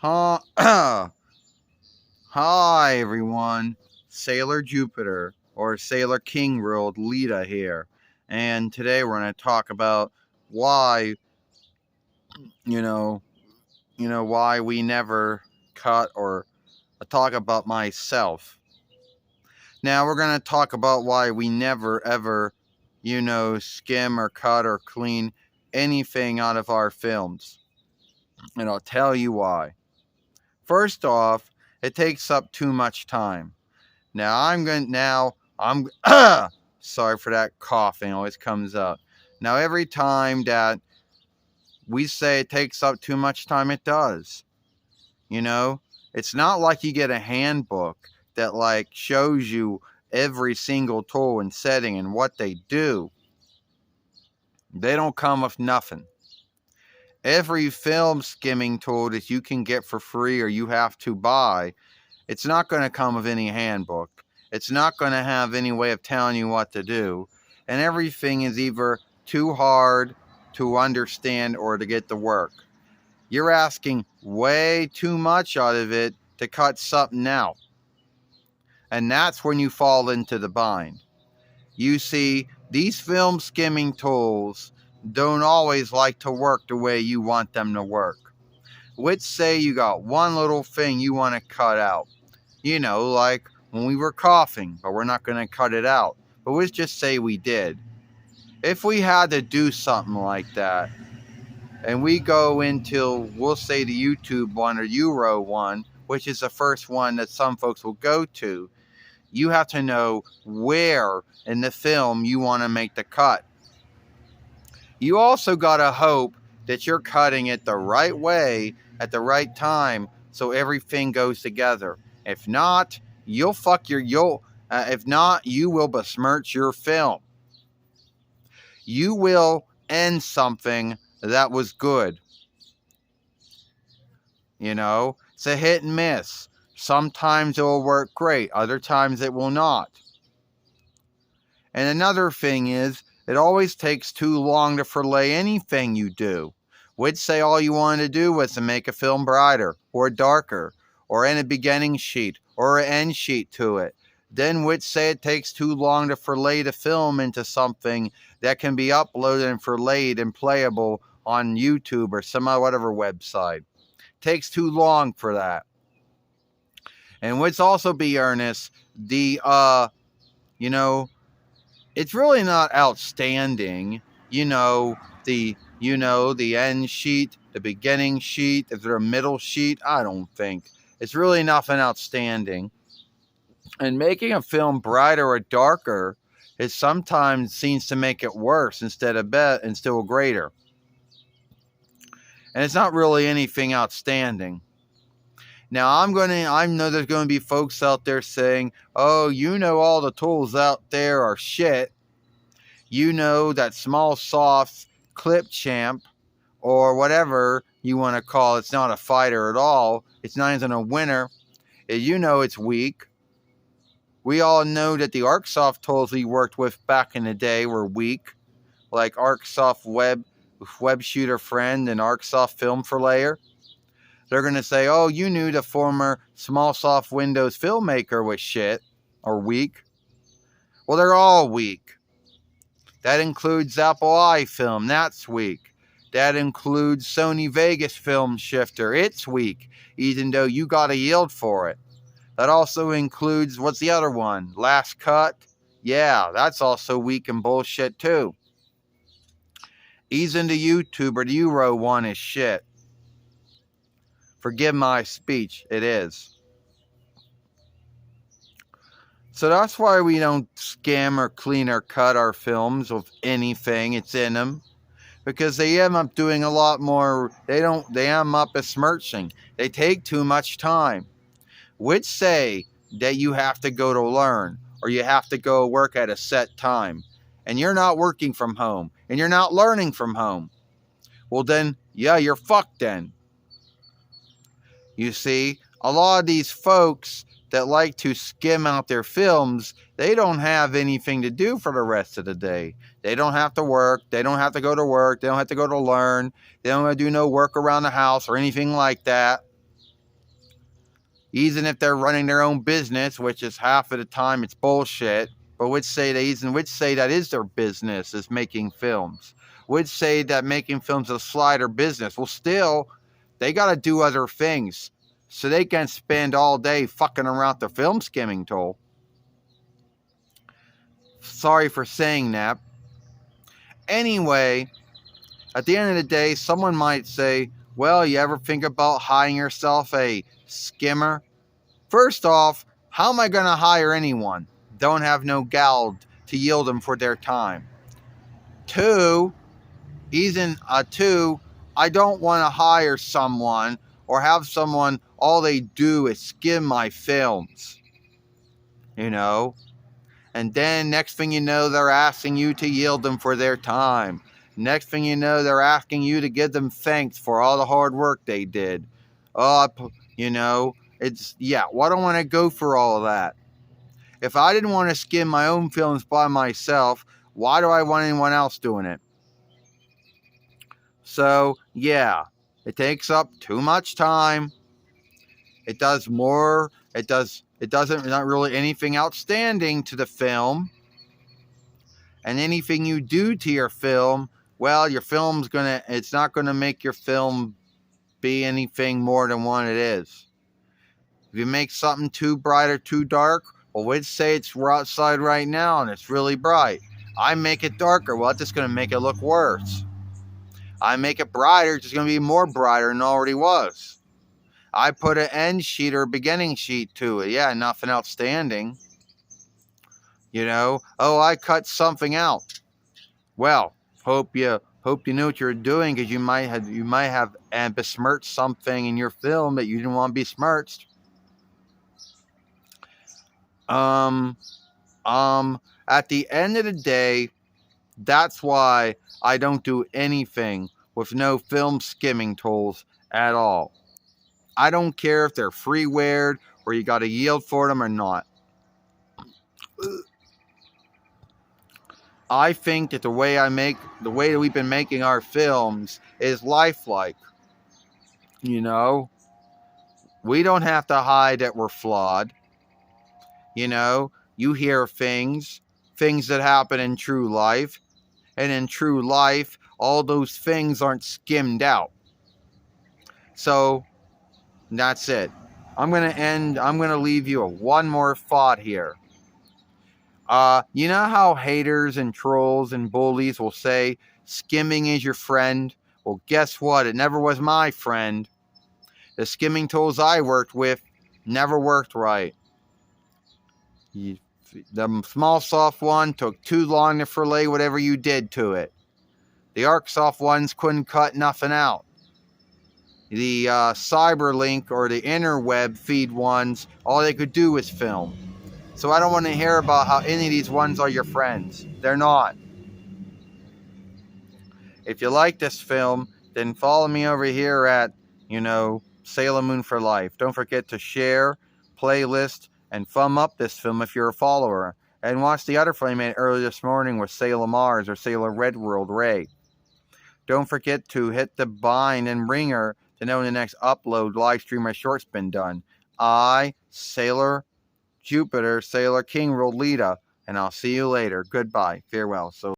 Hi, hi everyone. Sailor Jupiter or Sailor King World Lita here. And today we're going to talk about why, you know, why we never cut or talk about myself. Now we're going to talk about why we never ever, skim or cut or clean anything out of our films. And I'll tell you why. First off, it takes up too much time. I'm sorry for that coughing, always comes up. Now every time that we say it takes up too much time, it does. You know, it's not like you get a handbook that like shows you every single tool and setting and what they do. They don't come with nothing. Every film skimming tool that you can get for free or you have to buy, it's not going to come with any handbook. It's not going to have any way of telling you what to do. And everything is either too hard to understand or to get to work. You're asking way too much out of it to cut something out. And that's when you fall into the bind. You see, these film skimming tools don't always like to work the way you want them to work. Let's say you got one little thing you want to cut out. Like when we were coughing, but we're not going to cut it out. But let's just say we did. If we had to do something like that, and we go into, we'll say the YouTube one or Euro one, which is the first one that some folks will go to, you have to know where in the film you want to make the cut. You also got to hope that you're cutting it the right way at the right time so everything goes together. If not, if not, you will besmirch your film. You will end something that was good. It's a hit and miss. Sometimes it will work great, other times it will not. And another thing is, it always takes too long to fillet anything you do. Would say all you wanted to do was to make a film brighter or darker, or in a beginning sheet or an end sheet to it. Then would say it takes too long to fillet the film into something that can be uploaded and filleted and playable on YouTube or some whatever website. Takes too long for that. And let's also be earnest, it's really not outstanding. The end sheet, the beginning sheet, if they're a middle sheet, I don't think. It's really nothing outstanding. And making a film brighter or darker is sometimes seems to make it worse instead of greater. And it's not really anything outstanding. Now I know there's going to be folks out there saying, "Oh, all the tools out there are shit. That small soft clip champ or whatever you want to call it, it's not a fighter at all. It's not even a winner. It's weak." We all know that the ArcSoft tools we worked with back in the day were weak, like ArcSoft Web Shooter Friend and ArcSoft Film Furlayer. They're going to say, "Oh, you knew the former Smallsoft Windows Filmmaker was shit or weak." Well, they're all weak. That includes Apple iFilm. That's weak. That includes Sony Vegas Film Shifter. It's weak, even though you got a yield for it. That also includes, what's the other one? Last Cut? Yeah, that's also weak and bullshit too. Even the YouTube or the Euro one is shit. Forgive my speech, it is. So that's why we don't skim or clean or cut our films with anything it's in them. Because they end up doing a lot more, they end up besmirching. They take too much time. Which say that you have to go to learn or you have to go work at a set time. And you're not working from home and you're not learning from home. Well then, yeah, you're fucked then. You see, a lot of these folks that like to skim out their films, they don't have anything to do for the rest of the day. They don't have to work. They don't have to go to work. They don't have to go to learn. They don't have to do no work around the house or anything like that. even if they're running their own business, which is half of the time it's bullshit, but would say that is their business, is making films. Would say that making films is a slider business. Well, still, they got to do other things, so they can spend all day fucking around the film skimming tool. Sorry for saying that. Anyway, at the end of the day, someone might say, well, you ever think about hiring yourself a skimmer? First off, how am I going to hire anyone? Don't have no gal to yield them for their time. Two, I don't want to hire someone or have someone, all they do is skim my films. You know? And then next thing you know, they're asking you to yield them for their time. Next thing you know, they're asking you to give them thanks for all the hard work they did. Why do I want to go for all of that? If I didn't want to skim my own films by myself, why do I want anyone else doing it? So, yeah, it takes up too much time. It doesn't not really anything outstanding to the film. And anything you do to your film, well, it's not gonna make your film be anything more than what it is. If you make something too bright or too dark, well, we'd say we're outside right now and it's really bright. I make it darker, well, that's just gonna make it look worse. I make it brighter, it's just gonna be more brighter than it already was. I put an end sheet or a beginning sheet to it. Yeah, nothing outstanding. I cut something out. Well, hope you know what you're doing, because you might have besmirched something in your film that you didn't want to be smirched. At the end of the day, that's why I don't do anything with no film skimming tools at all. I don't care if they're freeware or you got to yield for them or not. I think that the way that we've been making our films is lifelike. We don't have to hide that we're flawed. You hear things that happen in true life, and in true life, all those things aren't skimmed out. So that's it. I'm going to leave you with one more thought here. You know how haters and trolls and bullies will say skimming is your friend? Well, guess what? It never was my friend. The skimming tools I worked with never worked right. The small soft one took too long to fillet whatever you did to it. The arc soft ones couldn't cut nothing out. The Cyberlink or the interweb feed ones, all they could do was film. So I don't want to hear about how any of these ones are your friends. They're not. If you like this film, then follow me over here at, Sailor Moon for Life. Don't forget to share, playlist, and thumb up this film if you're a follower. And watch the other film I made earlier this morning with Sailor Mars or Sailor Red World Ray. Don't forget to hit the bind and ringer to know when the next upload, live stream, or short's been done. Sailor Jupiter, Sailor King, Rolita, and I'll see you later. Goodbye. Farewell. So